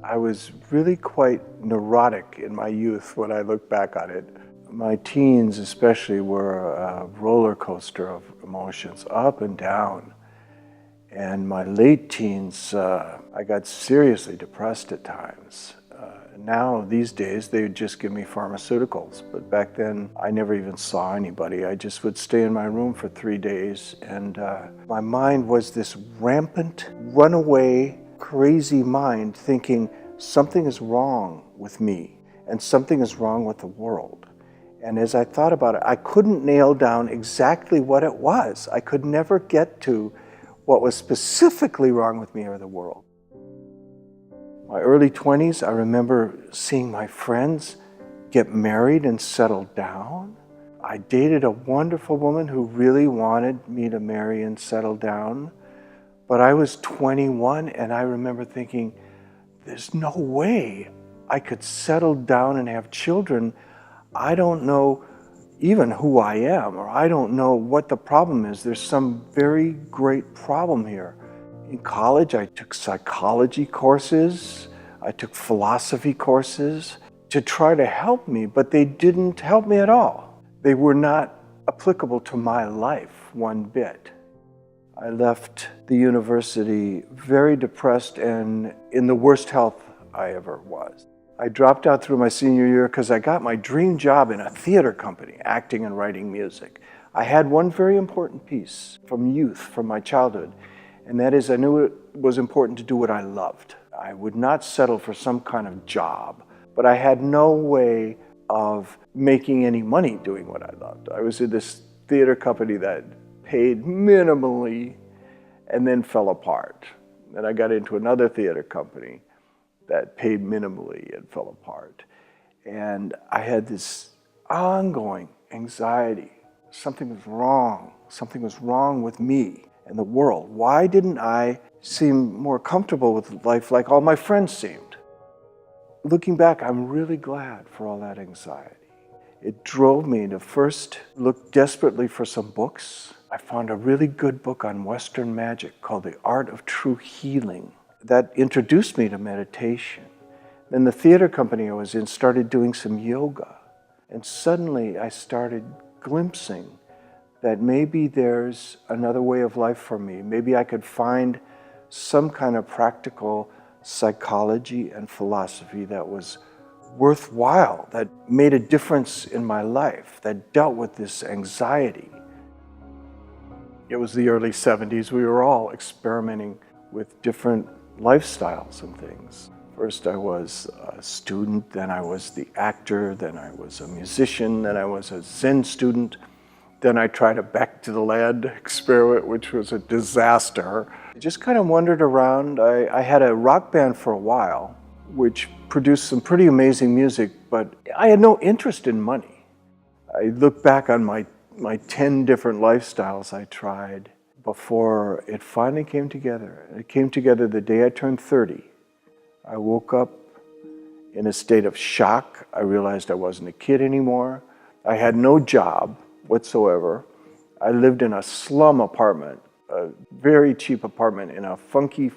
I was really quite neurotic in my youth when I look back on it. My teens especially were a roller coaster of emotions, up and down. And my late teens, I got seriously depressed at times. Now, these days, they would just give me pharmaceuticals. But back then, I never even saw anybody. I just would stay in my room for 3 days. And my mind was this rampant, runaway, crazy mind thinking something is wrong with me and something is wrong with the world. And as I thought about it, I couldn't nail down exactly what it was. I could never get to what was specifically wrong with me or the world. My early 20s, I remember seeing my friends get married and settle down. I dated a wonderful woman who really wanted me to marry and settle down. But I was 21 and I remember thinking, there's no way I could settle down and have children. I don't know even who I am, or I don't know what the problem is. There's some very great problem here. In college, I took psychology courses, I took philosophy courses to try to help me, but they didn't help me at all. They were not applicable to my life one bit. I left the university very depressed and in the worst health I ever was. I dropped out through my senior year because I got my dream job in a theater company, acting and writing music. I had one very important piece from youth, from my childhood, and that is I knew it was important to do what I loved. I would not settle for some kind of job, but I had no way of making any money doing what I loved. I was in this theater company that paid minimally and then fell apart. Then I got into another theater company that paid minimally and fell apart. And I had this ongoing anxiety. Something was wrong with me and the world. Why didn't I seem more comfortable with life like all my friends seemed? Looking back, I'm really glad for all that anxiety. It drove me to first look desperately for some books. I found a really good book on Western magic called The Art of True Healing. That introduced me to meditation. Then the theater company I was in started doing some yoga. And suddenly I started glimpsing that maybe there's another way of life for me. Maybe I could find some kind of practical psychology and philosophy that was worthwhile, that made a difference in my life, that dealt with this anxiety. It was the early 70s. We were all experimenting with different lifestyles and things. First I was a student, then I was the actor, then I was a musician, then I was a Zen student. Then I tried a back to the land experiment, which was a disaster. I just kind of wandered around. I had a rock band for a while, which produced some pretty amazing music, but I had no interest in money. I look back on my 10 different lifestyles I tried before it finally came together. It came together the day I turned 30. I woke up in a state of shock. I realized I wasn't a kid anymore. I had no job whatsoever. I lived in a slum apartment, a very cheap apartment in a funky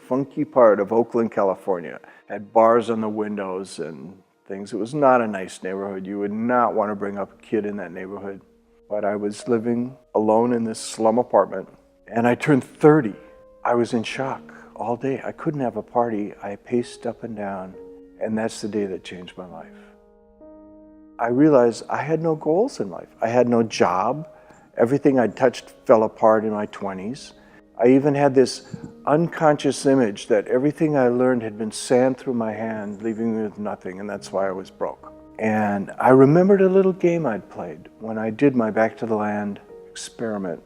part of Oakland, California. Had bars on the windows and things. It was not a nice neighborhood. You would not want to bring up a kid in that neighborhood. But I was living alone in this slum apartment. And I turned 30. I was in shock all day. I couldn't have a party. I paced up and down, and that's the day that changed my life. I realized I had no goals in life. I had no job. Everything I touched fell apart in my 20s. I even had this unconscious image that everything I learned had been sand through my hand, leaving me with nothing, and that's why I was broke. And I remembered a little game I'd played when I did my Back to the Land experiment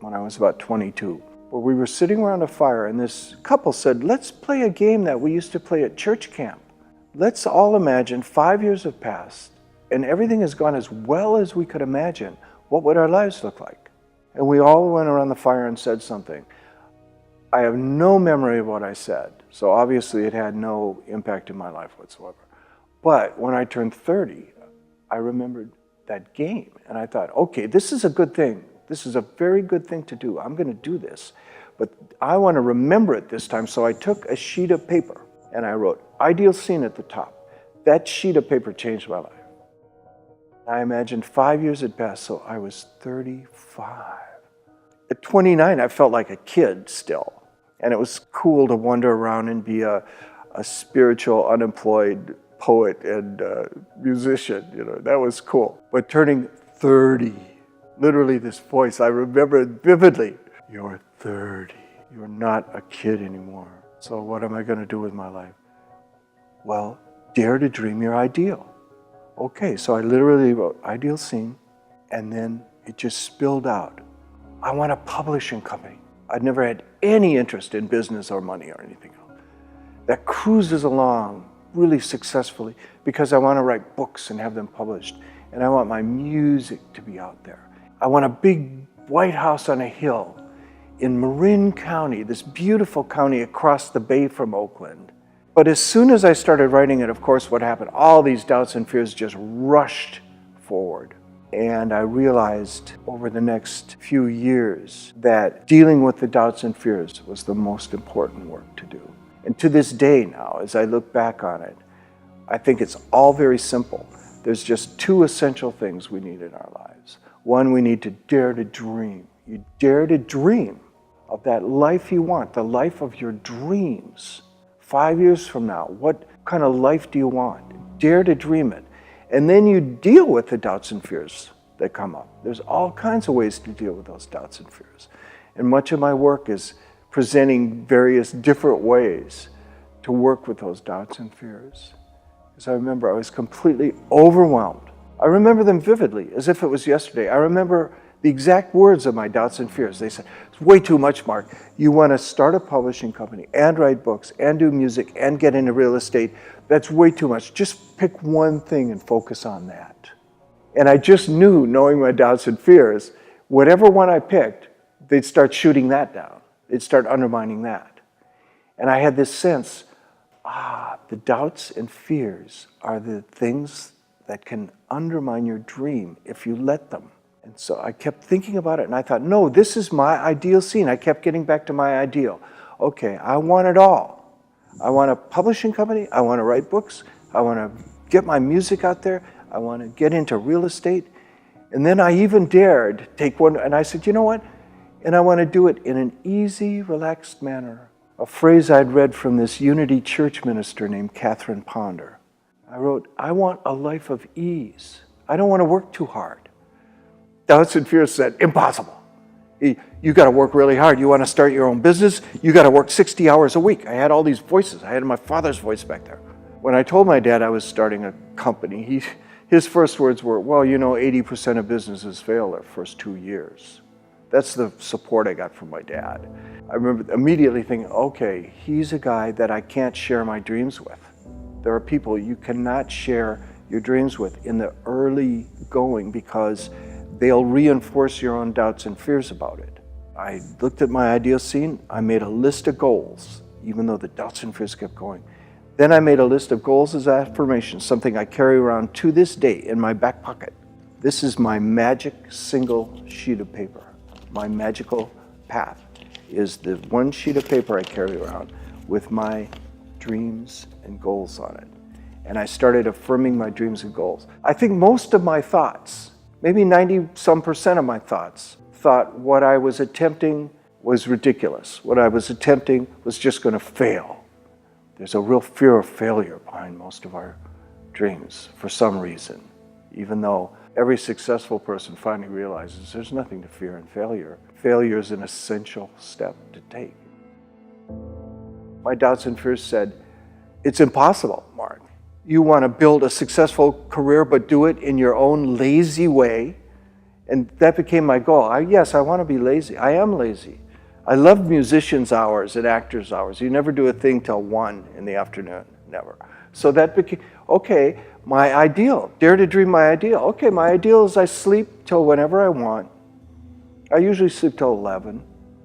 when I was about 22, where we were sitting around a fire and this couple said, let's play a game that we used to play at church camp. Let's all imagine 5 years have passed and everything has gone as well as we could imagine. What would our lives look like? And we all went around the fire and said something. I have no memory of what I said, so obviously it had no impact in my life whatsoever. But when I turned 30, I remembered that game and I thought, okay, this is a good thing. This is a very good thing to do. I'm going to do this. But I want to remember it this time. So I took a sheet of paper and I wrote ideal scene at the top. That sheet of paper changed my life. I imagined 5 years had passed, so I was 35. At 29, I felt like a kid still. And it was cool to wander around and be a spiritual, unemployed poet and musician. That was cool. But turning 30, literally this voice, I remember it vividly. You're 30. You're not a kid anymore. So what am I going to do with my life? Well, dare to dream your ideal. Okay, so I literally wrote ideal scene, and then it just spilled out. I want a publishing company. I'd never had any interest in business or money or anything else. That cruises along really successfully because I want to write books and have them published. And I want my music to be out there. I want a big White House on a hill in Marin County, this beautiful county across the bay from Oakland. But as soon as I started writing it, of course, what happened? All these doubts and fears just rushed forward. And I realized over the next few years that dealing with the doubts and fears was the most important work to do. And to this day now, as I look back on it, I think it's all very simple. There's just two essential things we need in our lives. One, we need to dare to dream. You dare to dream of that life you want, the life of your dreams. 5 years from now, what kind of life do you want? Dare to dream it. And then you deal with the doubts and fears that come up. There's all kinds of ways to deal with those doubts and fears. And much of my work is presenting various different ways to work with those doubts and fears. Because I remember I was completely overwhelmed. I remember them vividly, as if it was yesterday. I remember the exact words of my doubts and fears. They said, it's way too much, Mark. You want to start a publishing company and write books and do music and get into real estate. That's way too much. Just pick one thing and focus on that. And I just knew, knowing my doubts and fears, whatever one I picked, they'd start shooting that down. They'd start undermining that. And I had this sense, the doubts and fears are the things that can undermine your dream if you let them. And so I kept thinking about it, and I thought, no, this is my ideal scene. I kept getting back to my ideal. Okay, I want it all. I want a publishing company. I want to write books. I want to get my music out there. I want to get into real estate. And then I even dared take one, and I said, you know what? And I want to do it in an easy, relaxed manner. A phrase I'd read from this Unity Church minister named Catherine Ponder. I wrote, I want a life of ease. I don't want to work too hard. Doubts and fears said, impossible. You got to work really hard. You want to start your own business? You got to work 60 hours a week. I had all these voices. I had my father's voice back there. When I told my dad I was starting a company, his first words were, well, 80% of businesses fail their first 2 years. That's the support I got from my dad. I remember immediately thinking, okay, he's a guy that I can't share my dreams with. There are people you cannot share your dreams with in the early going because they'll reinforce your own doubts and fears about it. I looked at my ideal scene. I made a list of goals, even though the doubts and fears kept going. Then I made a list of goals as affirmations, something I carry around to this day in my back pocket. This is my magic single sheet of paper. My magical path is the one sheet of paper I carry around with my dreams and goals on it. And I started affirming my dreams and goals. I think most of my thoughts, maybe 90% of my thoughts, thought what I was attempting was ridiculous. What I was attempting was just going to fail. There's a real fear of failure behind most of our dreams for some reason, even though every successful person finally realizes there's nothing to fear in failure. Failure is an essential step to take. My doubts and fears said, it's impossible, Mark. You want to build a successful career, but do it in your own lazy way. And that became my goal. Yes, I want to be lazy. I am lazy. I love musicians' hours and actors' hours. You never do a thing till 1 in the afternoon, never. So that became, okay, my ideal, dare to dream my ideal. Okay, my ideal is I sleep till whenever I want. I usually sleep till 11.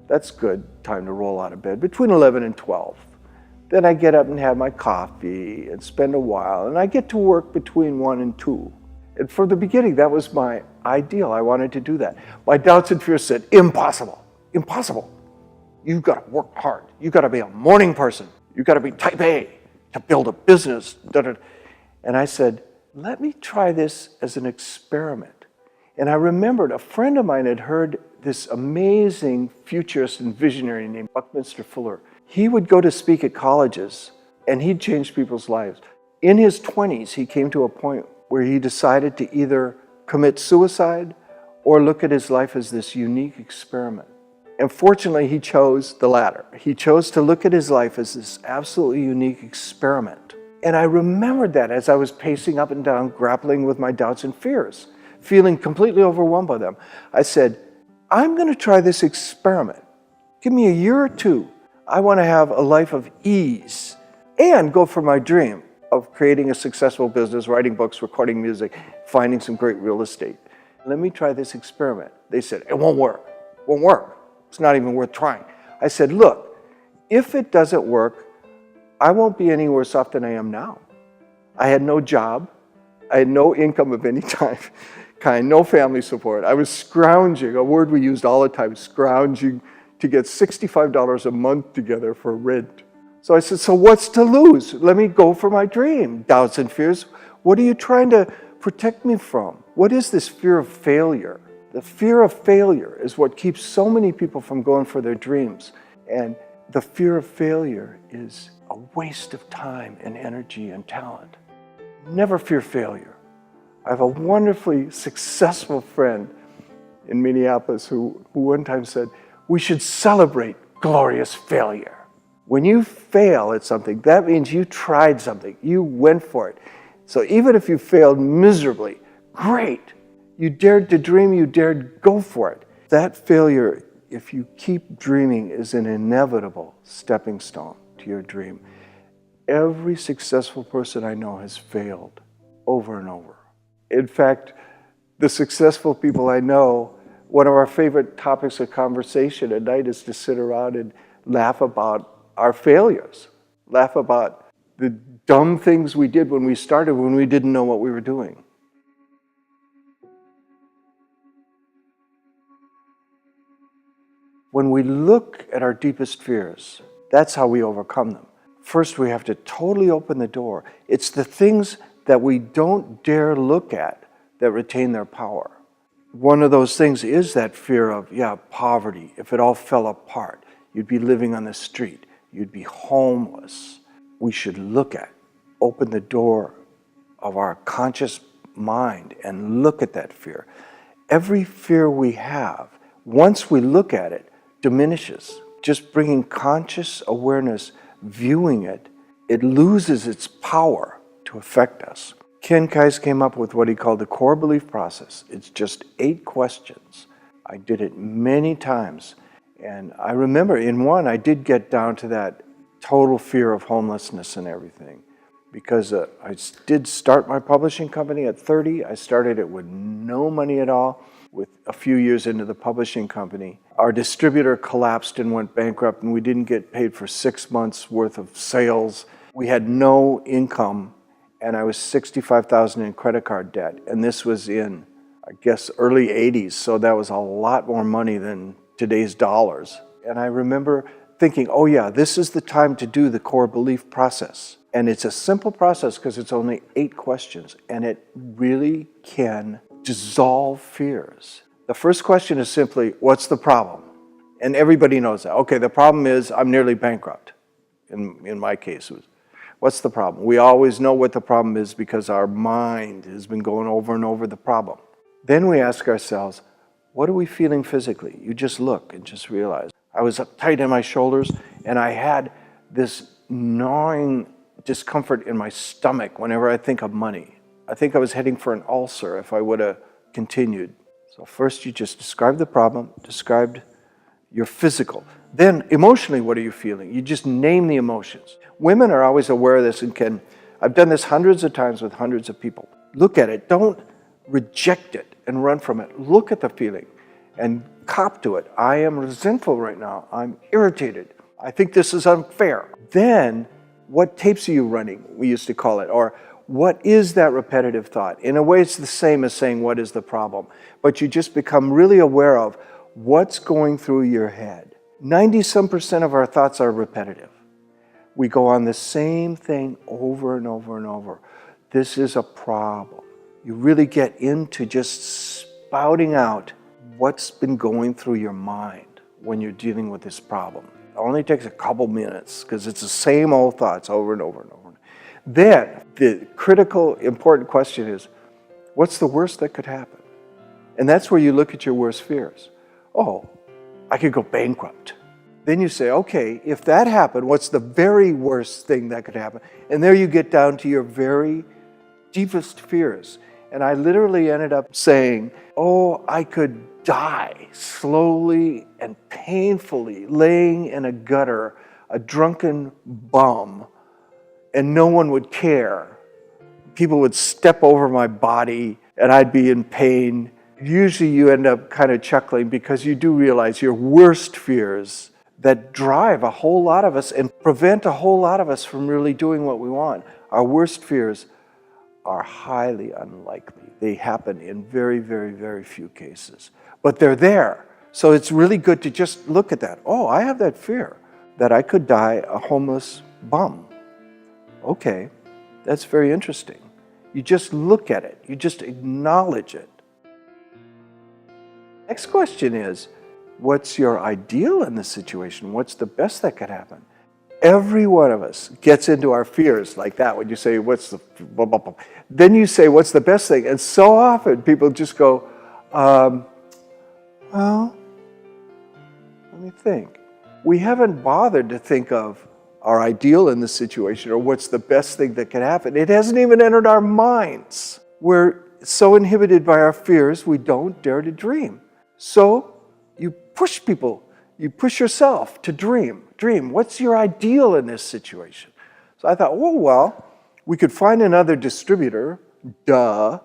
That's good time to roll out of bed, between 11 and 12. Then I get up and have my coffee and spend a while, and I get to work between 1 and 2. And from the beginning, that was my ideal. I wanted to do that. My doubts and fears said, impossible, impossible. You've got to work hard. You've got to be a morning person. You've got to be type A. to build a business. And I said, let me try this as an experiment. And I remembered a friend of mine had heard this amazing futurist and visionary named Buckminster Fuller. He would go to speak at colleges and he'd change people's lives. In his 20s, he came to a point where he decided to either commit suicide or look at his life as this unique experiment. And fortunately, he chose the latter. He chose to look at his life as this absolutely unique experiment. And I remembered that as I was pacing up and down, grappling with my doubts and fears, feeling completely overwhelmed by them. I said, I'm going to try this experiment. Give me a year or two. I want to have a life of ease and go for my dream of creating a successful business, writing books, recording music, finding some great real estate. Let me try this experiment. They said, it won't work. It won't work. It's not even worth trying. I said, look, if it doesn't work, I won't be any worse off than I am now. I had no job. I had no income of any kind, no family support. I was scrounging, a word we used all the time, scrounging to get $65 a month together for rent. So I said, so what's to lose? Let me go for my dream. Doubts and fears. What are you trying to protect me from? What is this fear of failure? The fear of failure is what keeps so many people from going for their dreams. And the fear of failure is a waste of time and energy and talent. Never fear failure. I have a wonderfully successful friend in Minneapolis who one time said, we should celebrate glorious failure. When you fail at something, that means you tried something, you went for it. So even if you failed miserably, great. You dared to dream, you dared go for it. That failure, if you keep dreaming, is an inevitable stepping stone to your dream. Every successful person I know has failed over and over. In fact, the successful people I know, one of our favorite topics of conversation at night is to sit around and laugh about our failures, laugh about the dumb things we did when we started, when we didn't know what we were doing. When we look at our deepest fears, that's how we overcome them. First, we have to totally open the door. It's the things that we don't dare look at that retain their power. One of those things is that fear of, poverty. If it all fell apart, you'd be living on the street. You'd be homeless. We should look at, open the door of our conscious mind and look at that fear. Every fear we have, once we look at it, diminishes. Just bringing conscious awareness, viewing it, it loses its power to affect us. Ken Kais came up with what he called the core belief process. It's just 8 questions. I did it many times. And I remember in one, I did get down to that total fear of homelessness and everything. Because I did start my publishing company at 30. I started it with no money at all. With a few years into the publishing company, our distributor collapsed and went bankrupt, and we didn't get paid for 6 months worth of sales. We had no income, and I was $65,000 in credit card debt. And this was in, I guess, early 80s, so that was a lot more money than today's dollars. And I remember thinking, oh yeah, this is the time to do the core belief process. And it's a simple process because it's only 8 questions, and it really can dissolve fears. The first question is simply, what's the problem? And everybody knows that. Okay, the problem is I'm nearly bankrupt. In my case, it was, what's the problem? We always know what the problem is because our mind has been going over and over the problem. Then we ask ourselves, what are we feeling physically? You just look and just realize. I was tight in my shoulders, and I had this gnawing discomfort in my stomach whenever I think of money. I think I was heading for an ulcer if I would have continued. So first you just describe the problem, described your physical. Then emotionally, what are you feeling? You just name the emotions. Women are always aware of this and can, I've done this hundreds of times with hundreds of people. Look at it, don't reject it and run from it. Look at the feeling and cop to it. I am resentful right now. I'm irritated. I think this is unfair. Then, what tapes are you running, we used to call it, or what is that repetitive thought? In a way, it's the same as saying, what is the problem? But you just become really aware of what's going through your head. 90-some% of our thoughts are repetitive. We go on the same thing over and over and over. This is a problem. You really get into just spouting out what's been going through your mind when you're dealing with this problem. It only takes a couple minutes because it's the same old thoughts over and over and over. Then the critical, important question is, what's the worst that could happen? And that's where you look at your worst fears. Oh, I could go bankrupt. Then you say, okay, if that happened, what's the very worst thing that could happen? And there you get down to your very deepest fears. And I literally ended up saying, oh, I could die slowly and painfully laying in a gutter, a drunken bum, and no one would care. People would step over my body and I'd be in pain. Usually you end up kind of chuckling because you do realize your worst fears that drive a whole lot of us and prevent a whole lot of us from really doing what we want. Our worst fears are highly unlikely. They happen in very, very, very few cases. But they're there. So it's really good to just look at that. Oh, I have that fear that I could die a homeless bum. Okay, that's very interesting. You just look at it. You just acknowledge it. Next question is, what's your ideal in this situation? What's the best that could happen? Every one of us gets into our fears like that when you say, what's the blah, blah, blah. Then you say, what's the best thing? And so often people just go, well, let me think. We haven't bothered to think of our ideal in this situation or what's the best thing that can happen. It hasn't even entered our minds. We're so inhibited by our fears, we don't dare to dream. So you push people, you push yourself to dream. Dream, what's your ideal in this situation? So I thought, oh, well, we could find another distributor, duh.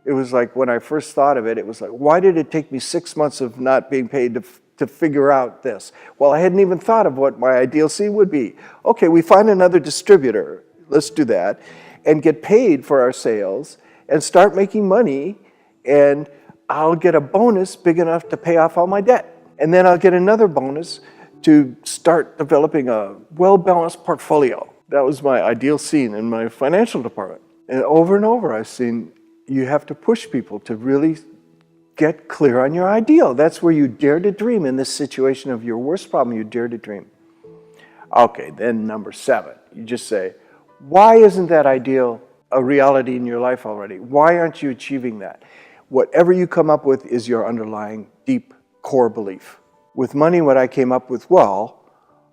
It was like when I first thought of it, it was like, why did it take me 6 months of not being paid to figure out this? Well, I hadn't even thought of what my ideal scene would be. Okay, we find another distributor, let's do that, and get paid for our sales and start making money, and I'll get a bonus big enough to pay off all my debt. And then I'll get another bonus to start developing a well-balanced portfolio. That was my ideal scene in my financial department. And over I've seen you have to push people to really get clear on your ideal. That's where you dare to dream. In this situation of your worst problem, you dare to dream. Okay, then number 7, you just say, why isn't that ideal a reality in your life already? Why aren't you achieving that? Whatever you come up with is your underlying deep core belief. With money, what I came up with, well,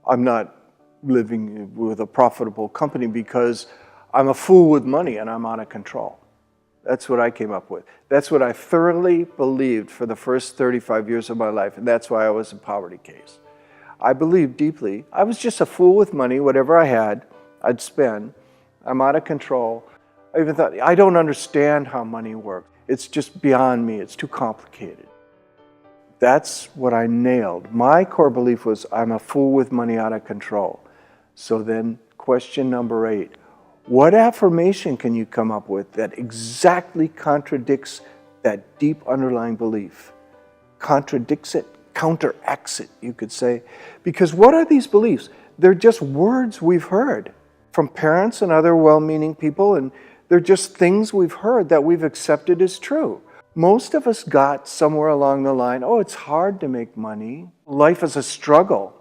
I'm not living with a profitable company because I'm a fool with money and I'm out of control. That's what I came up with. That's what I thoroughly believed for the first 35 years of my life, and that's why I was in poverty case. I believed deeply. I was just a fool with money. Whatever I had, I'd spend. I'm out of control. I even thought, I don't understand how money works. It's just beyond me. It's too complicated. That's what I nailed. My core belief was, I'm a fool with money, out of control. So then question number 8, what affirmation can you come up with that exactly contradicts that deep underlying belief? Contradicts it, counteracts it, you could say. Because what are these beliefs? They're just words we've heard from parents and other well-meaning people, and they're just things we've heard that we've accepted as true. Most of us got somewhere along the line, oh, it's hard to make money. Life is a struggle.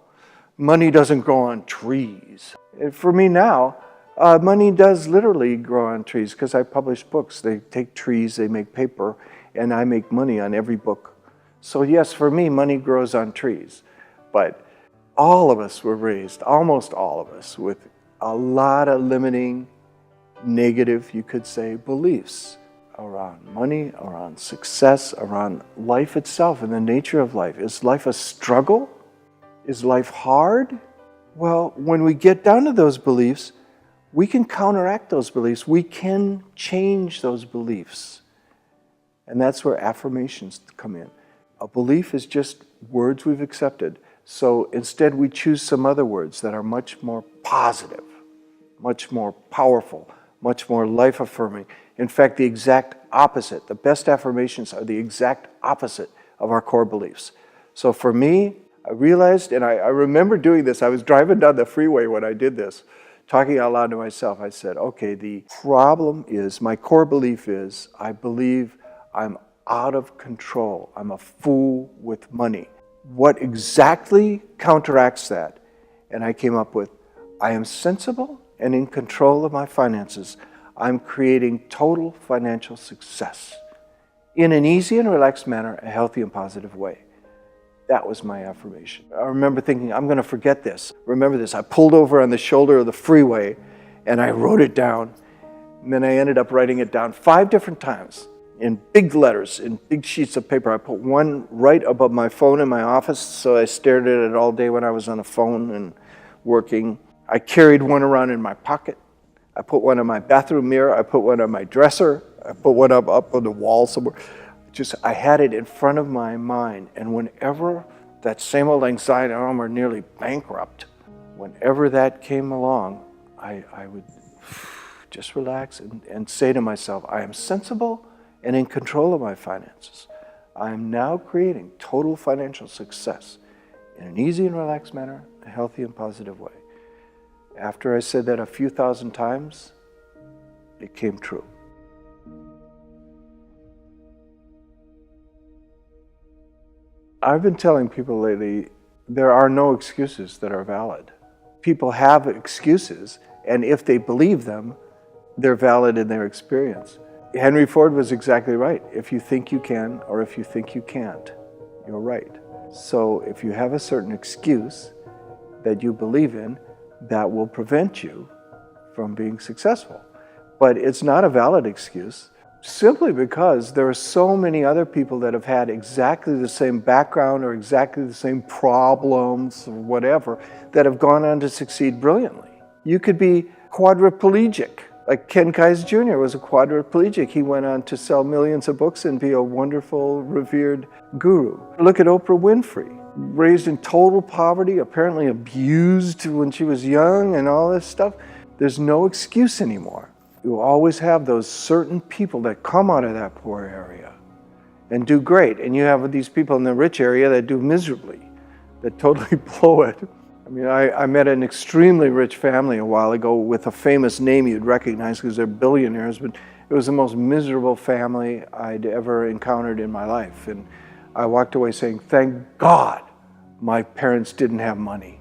Money doesn't grow on trees. And for me now, money does literally grow on trees because I publish books. They take trees, they make paper, and I make money on every book. So yes, for me, money grows on trees. But all of us were raised, almost all of us, with a lot of limiting, negative, you could say, beliefs around money, around success, around life itself and the nature of life. Is life a struggle? Is life hard? Well, when we get down to those beliefs, we can counteract those beliefs. We can change those beliefs. And that's where affirmations come in. A belief is just words we've accepted. So instead we choose some other words that are much more positive, much more powerful, much more life-affirming. In fact, the exact opposite. The best affirmations are the exact opposite of our core beliefs. So for me, I realized, and I remember doing this, I was driving down the freeway when I did this, talking out loud to myself. I said, okay, the problem is, my core belief is, I believe I'm out of control. I'm a fool with money. What exactly counteracts that? And I came up with, I am sensible and in control of my finances. I'm creating total financial success in an easy and relaxed manner, a healthy and positive way. That was my affirmation. I remember thinking, I'm going to forget this. Remember this. I pulled over on the shoulder of the freeway and I wrote it down. And then I ended up writing it down 5 different times in big letters, in big sheets of paper. I put one right above my phone in my office, so I stared at it all day when I was on the phone and working. I carried one around in my pocket. I put one on my bathroom mirror. I put one on my dresser. I put one up on the wall somewhere. I had it in front of my mind, and whenever that same old anxiety, I'm nearly bankrupt, whenever that came along, I would just relax and say to myself, I am sensible and in control of my finances. I am now creating total financial success in an easy and relaxed manner, a healthy and positive way. After I said that a few thousand times, it came true. I've been telling people lately, there are no excuses that are valid. People have excuses, and if they believe them, they're valid in their experience. Henry Ford was exactly right. If you think you can, or if you think you can't, you're right. So if you have a certain excuse that you believe in, that will prevent you from being successful. But it's not a valid excuse, simply because there are so many other people that have had exactly the same background or exactly the same problems or whatever that have gone on to succeed brilliantly. You could be quadriplegic. Like Ken Kais Jr. was a quadriplegic. He went on to sell millions of books and be a wonderful, revered guru. Look at Oprah Winfrey, raised in total poverty, apparently abused when she was young and all this stuff. There's no excuse anymore. You always have those certain people that come out of that poor area and do great. And you have these people in the rich area that do miserably, that totally blow it. I mean, I met an extremely rich family a while ago with a famous name you'd recognize because they're billionaires, but it was the most miserable family I'd ever encountered in my life. And I walked away saying, thank God my parents didn't have money.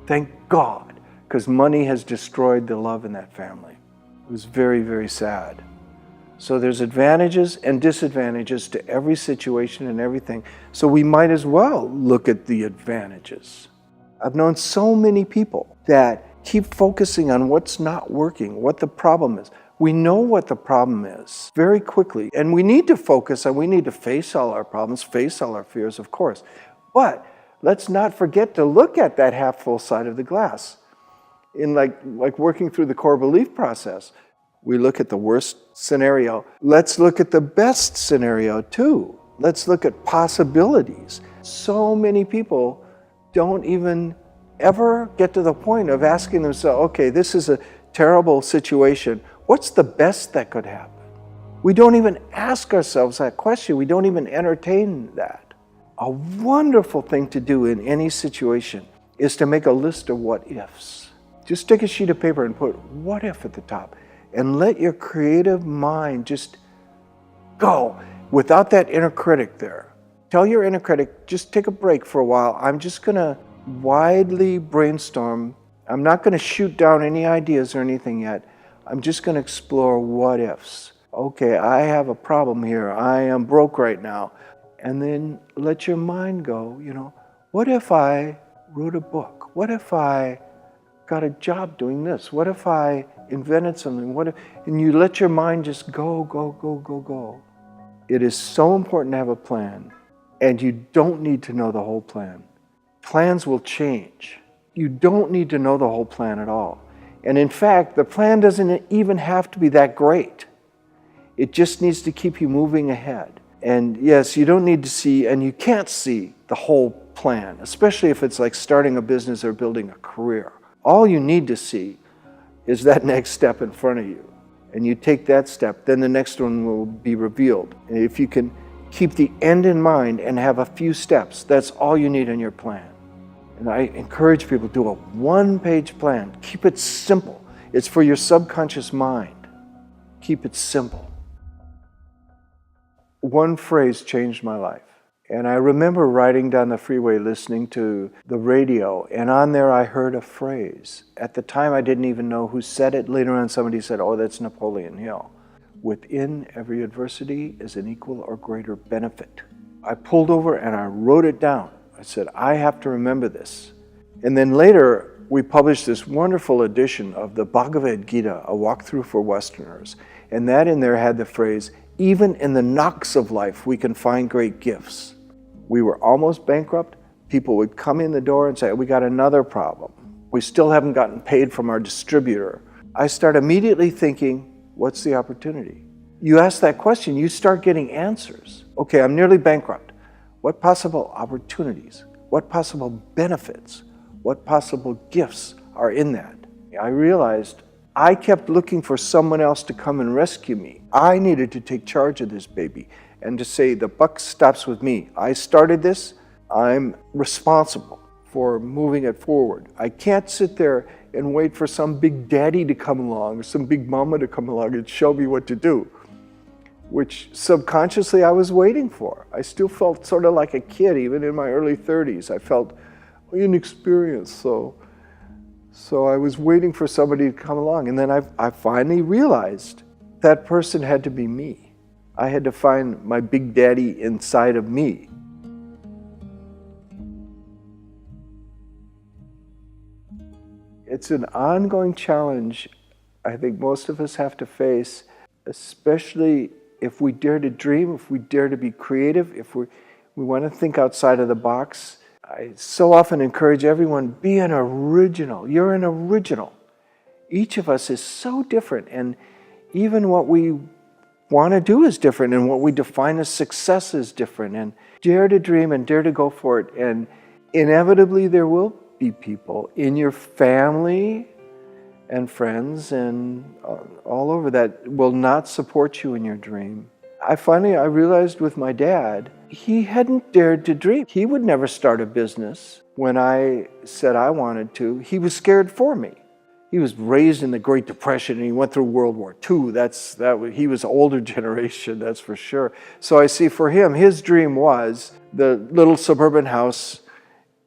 Thank God, because money has destroyed the love in that family. It was very, very sad. So there's advantages and disadvantages to every situation and everything. So we might as well look at the advantages. I've known so many people that keep focusing on what's not working, what the problem is. We know what the problem is very quickly, and we need to focus on, we need to face all our problems, face all our fears, of course. But let's not forget to look at that half full side of the glass. In like working through the core belief process, we look at the worst scenario. Let's look at the best scenario too. Let's look at possibilities. So many people don't even ever get to the point of asking themselves, okay, this is a terrible situation. What's the best that could happen? We don't even ask ourselves that question. We don't even entertain that. A wonderful thing to do in any situation is to make a list of what ifs. Just take a sheet of paper and put what if at the top and let your creative mind just go without that inner critic there. Tell your inner critic, just take a break for a while. I'm just going to widely brainstorm. I'm not going to shoot down any ideas or anything yet. I'm just going to explore what ifs. Okay, I have a problem here. I am broke right now. And then let your mind go, what if I wrote a book? What if I got a job doing this? What if I invented something? And you let your mind just go, go, go, go, go. It is so important to have a plan, and you don't need to know the whole plan. Plans will change. You don't need to know the whole plan at all. And in fact, the plan doesn't even have to be that great. It just needs to keep you moving ahead. And yes, you don't need to see, and you can't see the whole plan, especially if it's like starting a business or building a career. All you need to see is that next step in front of you. And you take that step, then the next one will be revealed. And if you can Keep the end in mind and have a few steps. That's all you need in your plan. And I encourage people to do a one-page plan. Keep it simple. It's for your subconscious mind. Keep it simple. One phrase changed my life. And I remember riding down the freeway listening to the radio, and on there I heard a phrase. At the time I didn't even know who said it. Later on somebody said, oh, that's Napoleon Hill. Within every adversity is an equal or greater benefit. I pulled over and I wrote it down. I said, I have to remember this. And then later we published this wonderful edition of the Bhagavad Gita, a walkthrough for Westerners. And that in there had the phrase, even in the knocks of life we can find great gifts. We were almost bankrupt. People would come in the door and say, we got another problem. We still haven't gotten paid from our distributor. I start immediately thinking, what's the opportunity? You ask that question, you start getting answers. Okay, I'm nearly bankrupt. What possible opportunities? What possible benefits? What possible gifts are in that? I realized I kept looking for someone else to come and rescue me. I needed to take charge of this baby and to say, the buck stops with me. I started this. I'm responsible for moving it forward. I can't sit there and wait for some big daddy to come along or some big mama to come along and show me what to do, which subconsciously I was waiting for. I still felt sort of like a kid, even in my early 30s. I felt inexperienced, so I was waiting for somebody to come along. And then I finally realized that person had to be me. I had to find my big daddy inside of me. It's an ongoing challenge I think most of us have to face, especially if we dare to dream, if we dare to be creative, if we want to think outside of the box. I so often encourage everyone, be an original. You're an original. Each of us is so different, and even what we want to do is different, and what we define as success is different. And dare to dream and dare to go for it. And inevitably there will be people in your family and friends and all over that will not support you in your dream. I realized with my dad, he hadn't dared to dream. He would never start a business. When I said I wanted to, he was scared for me. He was raised in the Great Depression and he went through World War II. He was older generation, that's for sure. So I see for him, his dream was the little suburban house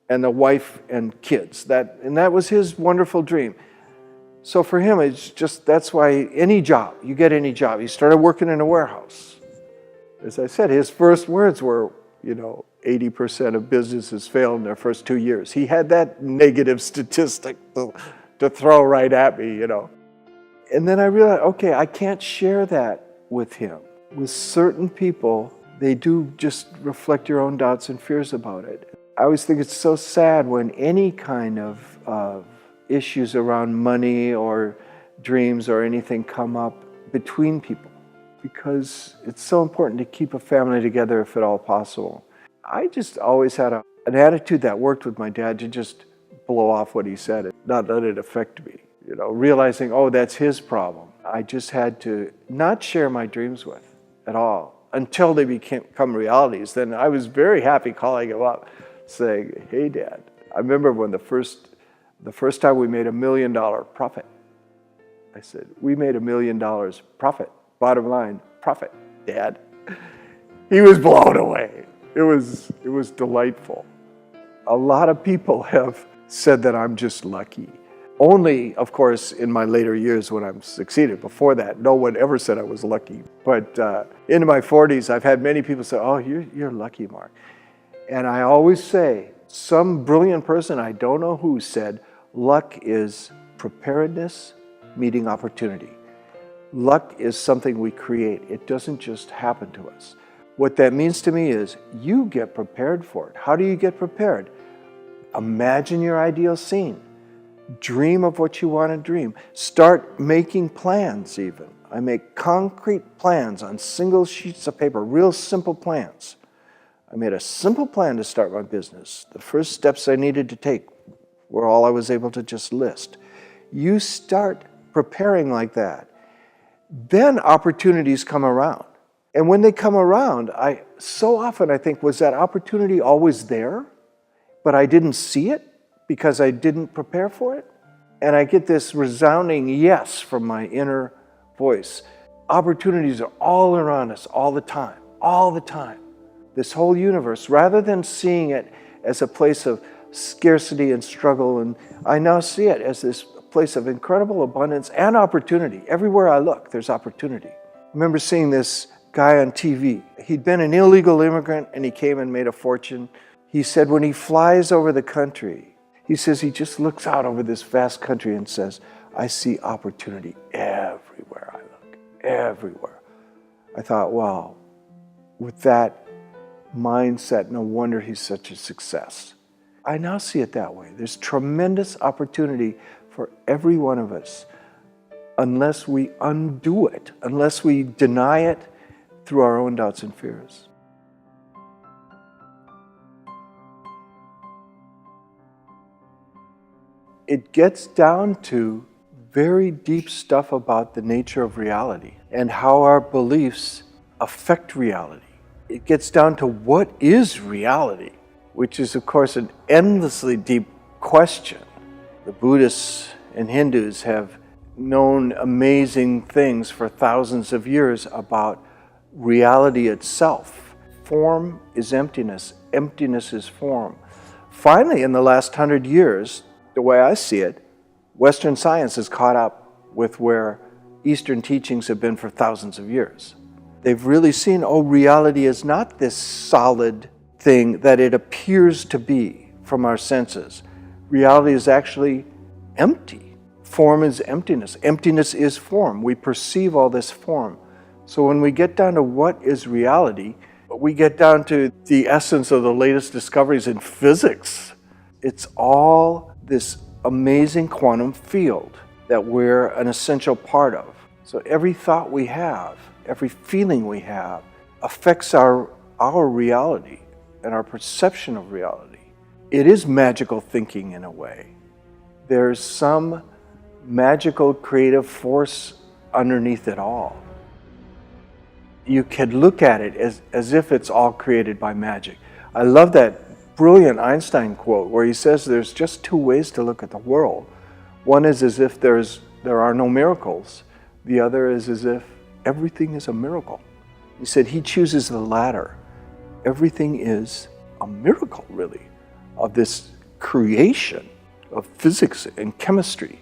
and the wife and kids. And that was his wonderful dream. So for him, it's just, that's why any job, you get any job. He started working in a warehouse. As I said, his first words were, 80% of businesses fail in their first 2 years. He had that negative statistic to throw right at me, And then I realized, okay, I can't share that with him. With certain people, they do just reflect your own doubts and fears about it. I always think it's so sad when any kind of issues around money or dreams or anything come up between people, because it's so important to keep a family together if at all possible. I just always had an attitude that worked with my dad to just blow off what he said and not let it affect me. Realizing, oh, that's his problem. I just had to not share my dreams with at all until they become realities. Then I was very happy calling him up saying, hey, Dad. I remember when the first time we made $1 million profit. I said, we made $1 million profit. Bottom line, profit, Dad. He was blown away. It was delightful. A lot of people have said that I'm just lucky. Only, of course, in my later years when I'm succeeded. Before that, no one ever said I was lucky. But into my 40s, I've had many people say, oh, you're lucky, Mark. And I always say, some brilliant person, I don't know who, said, luck is preparedness meeting opportunity. Luck is something we create. It doesn't just happen to us. What that means to me is you get prepared for it. How do you get prepared? Imagine your ideal scene. Dream of what you want to dream. Start making plans even. I make concrete plans on single sheets of paper, real simple plans. I made a simple plan to start my business. The first steps I needed to take were all I was able to just list. You start preparing like that. Then opportunities come around. And when they come around, so often I think, was that opportunity always there, but I didn't see it because I didn't prepare for it? And I get this resounding yes from my inner voice. Opportunities are all around us all the time, all the time. This whole universe, rather than seeing it as a place of scarcity and struggle, and I now see it as this place of incredible abundance and opportunity. Everywhere I look, there's opportunity. I remember seeing this guy on TV. He'd been an illegal immigrant and he came and made a fortune. He said when he flies over the country, he says he just looks out over this vast country and says, I see opportunity everywhere I look, everywhere. I thought, wow, with that mindset, no wonder he's such a success. I now see it that way. There's tremendous opportunity for every one of us unless we undo it, unless we deny it through our own doubts and fears. It gets down to very deep stuff about the nature of reality and how our beliefs affect reality. It gets down to what is reality, which is, of course, an endlessly deep question. The Buddhists and Hindus have known amazing things for thousands of years about reality itself. Form is emptiness. Emptiness is form. Finally, in the last 100 years, the way I see it, Western science has caught up with where Eastern teachings have been for thousands of years. They've really seen, reality is not this solid thing that it appears to be from our senses. Reality is actually empty. Form is emptiness. Emptiness is form. We perceive all this form. So when we get down to what is reality, we get down to the essence of the latest discoveries in physics. It's all this amazing quantum field that we're an essential part of. So every thought we have, every feeling we have affects our reality and our perception of reality. It is magical thinking in a way. There's some magical creative force underneath it all. You can look at it as if it's all created by magic. I love that brilliant Einstein quote where he says there's just two ways to look at the world. One is as if there are no miracles. The other is as if everything is a miracle. He said he chooses the latter. Everything is a miracle, really, of this creation of physics and chemistry.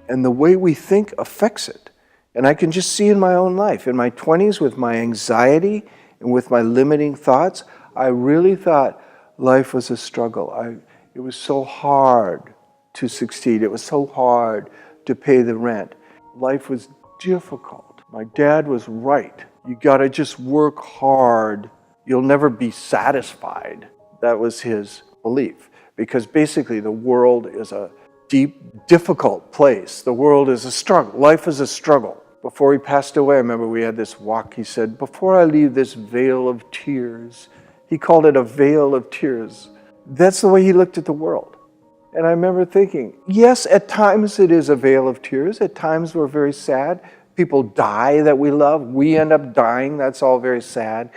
And the way we think affects it. And I can just see in my own life. In my 20s, with my anxiety and with my limiting thoughts, I really thought life was a struggle. It was so hard to succeed. It was so hard to pay the rent. Life was difficult. My dad was right. You gotta just work hard. You'll never be satisfied. That was his belief. Because basically the world is a deep, difficult place. The world is a struggle. Life is a struggle. Before he passed away, I remember we had this walk. He said, before I leave this vale of tears, he called it a vale of tears. That's the way he looked at the world. And I remember thinking, yes, at times it is a vale of tears. At times we're very sad. People die that we love. We end up dying. That's all very sad.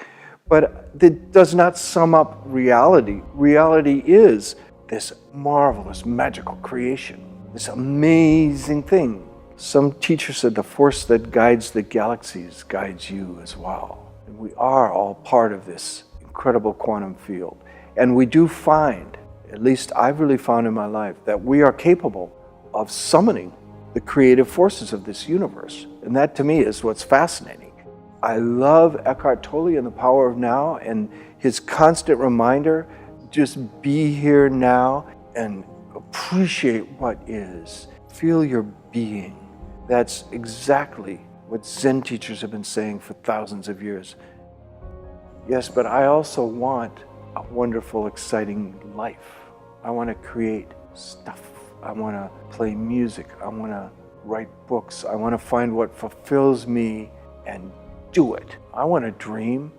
But it does not sum up reality. Reality is this marvelous, magical creation, this amazing thing. Some teacher said the force that guides the galaxies guides you as well. And we are all part of this incredible quantum field. And we do find, at least I've really found in my life, that we are capable of summoning the creative forces of this universe. And that to me is what's fascinating. I love Eckhart Tolle and the Power of Now and his constant reminder, just be here now and appreciate what is. Feel your being. That's exactly what Zen teachers have been saying for thousands of years. Yes, but I also want a wonderful, exciting life. I want to create stuff. I want to play music. I want to write books. I want to find what fulfills me and do it. I want to dream.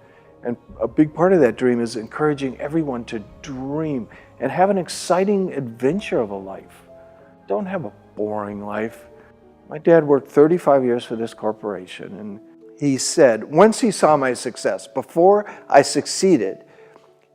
And a big part of that dream is encouraging everyone to dream and have an exciting adventure of a life. Don't have a boring life. My dad worked 35 years for this corporation, and He said, once he saw my success, before I succeeded,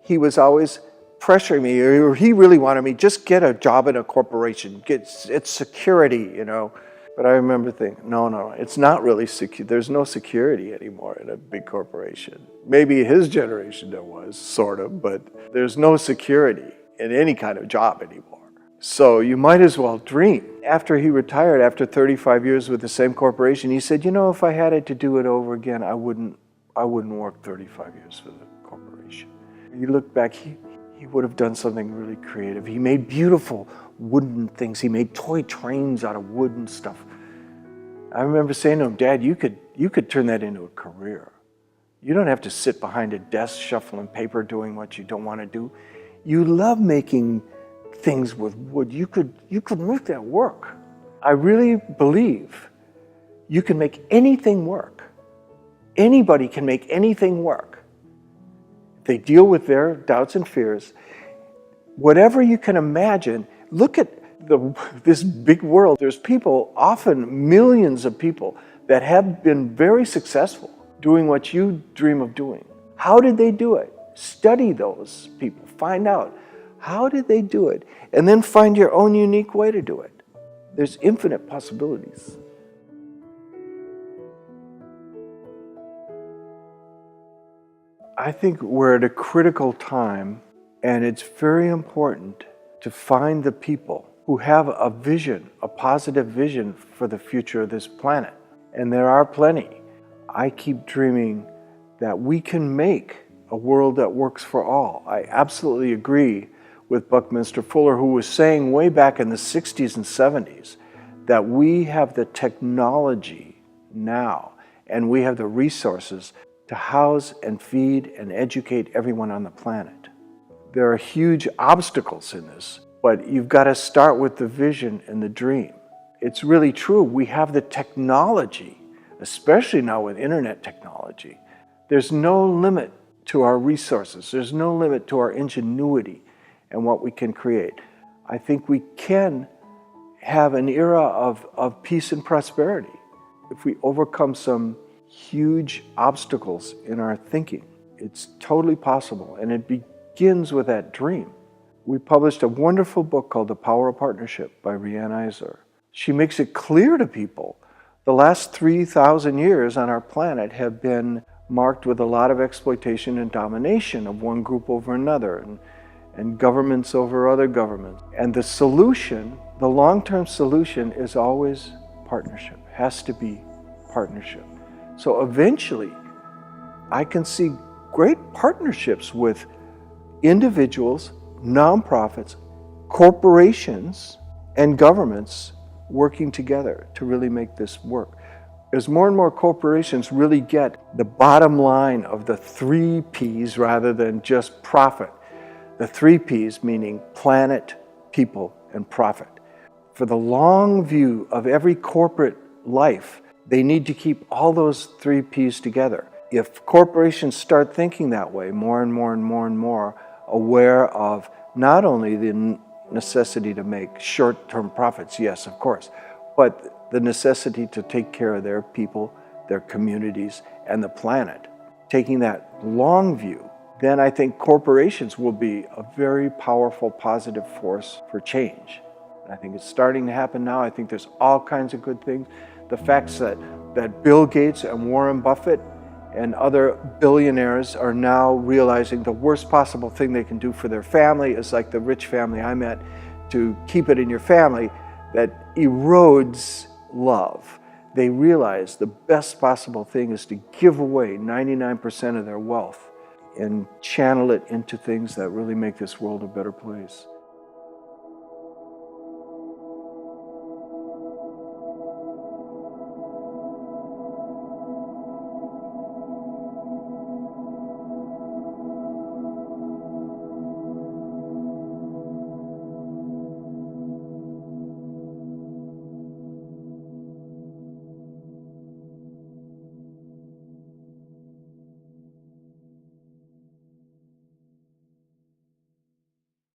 he was always pressuring me, or he really wanted me, just get a job in a corporation, it's security, you know. But I remember thinking, no, it's not really secure. There's no security anymore in a big corporation. Maybe his generation there was, sort of, but there's no security in any kind of job anymore. So you might as well dream. After he retired, after 35 years with the same corporation, he said, you know, if I had it to do it over again, I wouldn't work 35 years for the corporation. You look back, he would have done something really creative. He made beautiful wooden things. He made toy trains out of wood and stuff. I remember saying to him, Dad, you could turn that into a career. You don't have to sit behind a desk shuffling paper doing what you don't want to do. You love making things with wood. You could make that work. I really believe you can make anything work. Anybody can make anything work. They deal with their doubts and fears. Whatever you can imagine, look at this big world. There's people, often millions of people, that have been very successful doing what you dream of doing. How did they do it? Study those people. Find out, how did they do it? And then find your own unique way to do it. There's infinite possibilities. I think we're at a critical time, and it's very important to find the people who have a vision, a positive vision for the future of this planet. And there are plenty. I keep dreaming that we can make a world that works for all. I absolutely agree with Buckminster Fuller, who was saying way back in the 60s and 70s that we have the technology now and we have the resources to house and feed and educate everyone on the planet. There are huge obstacles in this, but you've got to start with the vision and the dream. It's really true. We have the technology, especially now with internet technology. There's no limit to our resources. There's no limit to our ingenuity and what we can create. I think we can have an era of peace and prosperity if we overcome some huge obstacles in our thinking. It's totally possible, and it begins with that dream. We published a wonderful book called The Power of Partnership by Riane Eisler. She makes it clear to people the last 3,000 years on our planet have been marked with a lot of exploitation and domination of one group over another, and governments over other governments. And the solution, the long-term solution, is always partnership, has to be partnership. So eventually, I can see great partnerships with individuals, nonprofits, corporations, and governments working together to really make this work. As more and more corporations really get the bottom line of the 3 Ps rather than just profit, the 3 Ps meaning planet, people, and profit. For the long view of every corporate life, they need to keep all those 3 Ps together. If corporations start thinking that way, more and more and more and more, aware of not only the necessity to make short-term profits, yes, of course, but the necessity to take care of their people, their communities, and the planet, taking that long view, then I think corporations will be a very powerful, positive force for change. And I think it's starting to happen now. I think there's all kinds of good things. The facts that Bill Gates and Warren Buffett and other billionaires are now realizing the worst possible thing they can do for their family is like the rich family I met, to keep it in your family, that erodes love. They realize the best possible thing is to give away 99% of their wealth and channel it into things that really make this world a better place.